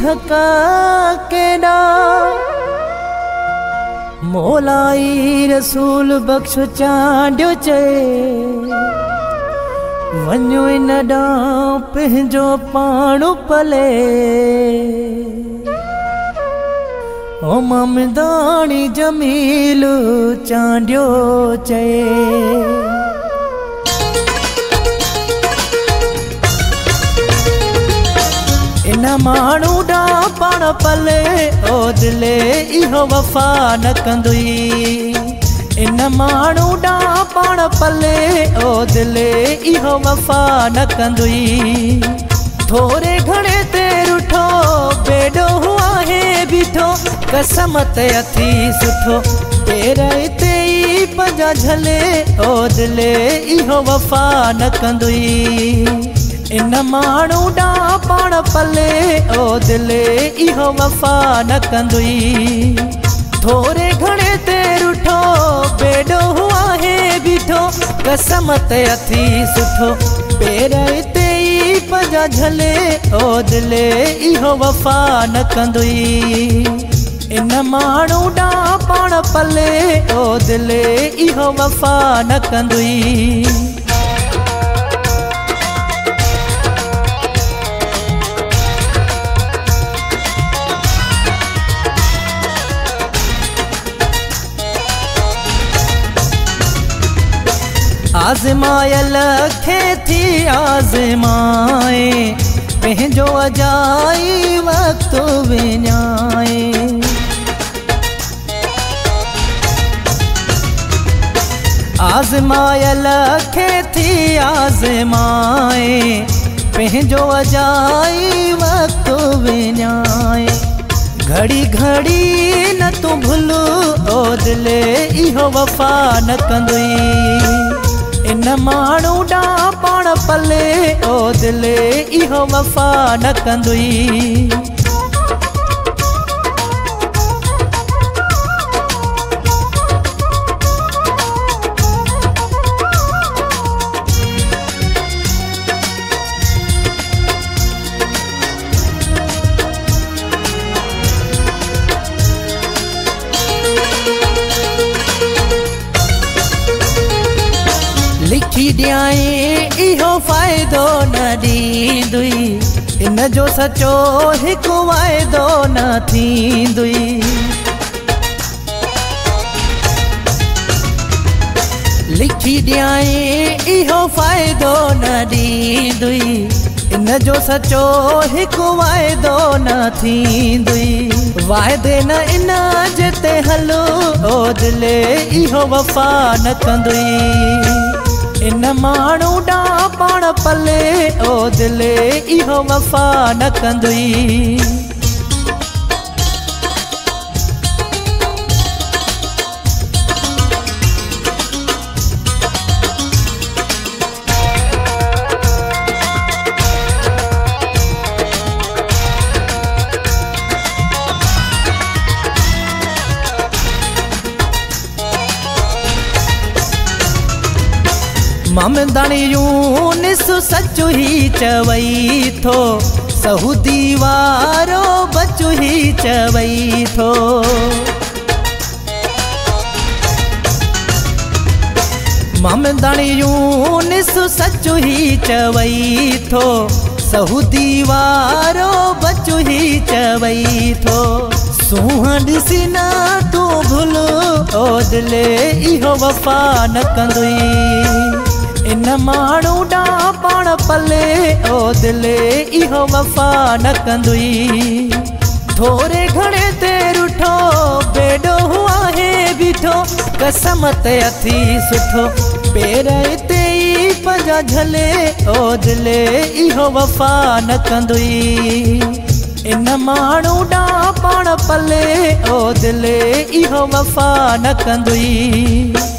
धक्का केड़ा मोलाई रसूल बख्श चांडियो चए वञो इन ॾांहुं पंहिंजो पाणो पले ओ ममदानी जमील चांडियो चए इन माण्हू ॾांहुं पाण पले ओ दिले इहो वफ़ा न कंदुई इन माण्हू ॾांहुं पाण पले ओ दिले इहो वफ़ा न कंदुई थोरे घणे ते रुठो बेडो आहे बीठो कसम ते अथी सुठो पेर ते ई पंजा झले ओ दिले इहो वफ़ा न कंदुई इन माण्हू ॾांहुं पाण पले ओ दिले इहो वफ़ा न कंदुई थोरे घणे ते रुठो बेडो आहे बीठो कसम ते अथी सुठो पेर ते ई पंजा झले ओ दिले इहो वफ़ा न कंदुई इन माण्हू ॾांहुं पाण पले ओ दिले इहो वफ़ा न कंदुई आज़मायल खे थी आज़माए पंहिंजो अजाई वक़्त विञाए आज़मायल खे थी आज़माए पंहिंजो अजाई वक़्त विञाए घड़ी घड़ी न तूं भुल ओ दिले इहो वफ़ा न कंदुई इन माण्हू ॾांहुं पाण पले ओ दिले इहो वफ़ा न कंदुई लिखी ॾियाई इहो फ़ाइदो न ॾींदुई इन जो सचो हिकु वाइदो न थींदुई लिखी ॾियाई इहो फ़ाइदो न ॾींदुई इन जो सचो हिकु वाइदो न थींदुई वाइदे न इन जिते हलो ओ दिले इहो वफ़ा न कंदुई इन माण्हू ॾांहुं पाण पले ओ दिले इहो वफ़ा न कंदुई ममदानी यूनिस सचु ही चवई थो सऊदी वारो बचु ही चवई थो ममदानी यूनिस सचु ही चवई थो सऊदी वारो बचु ही चवई थो सूंहं ॾिसी न तूं भुल ओ दिले इहो वफ़ा न कंदुई इन माण्हू ॾांहुं पाण पले ओ दिले इहो वफ़ा न कंदुई थोरे घणे ते रुठो बेडो आहे बीठो कसम ते अथी सुठो पेर ते ई पंजा झले ओ दिले इहो वफ़ा न कंदुई इन माण्हू ॾांहुं पाण पले ओ दिले इहो वफ़ा न कंदुई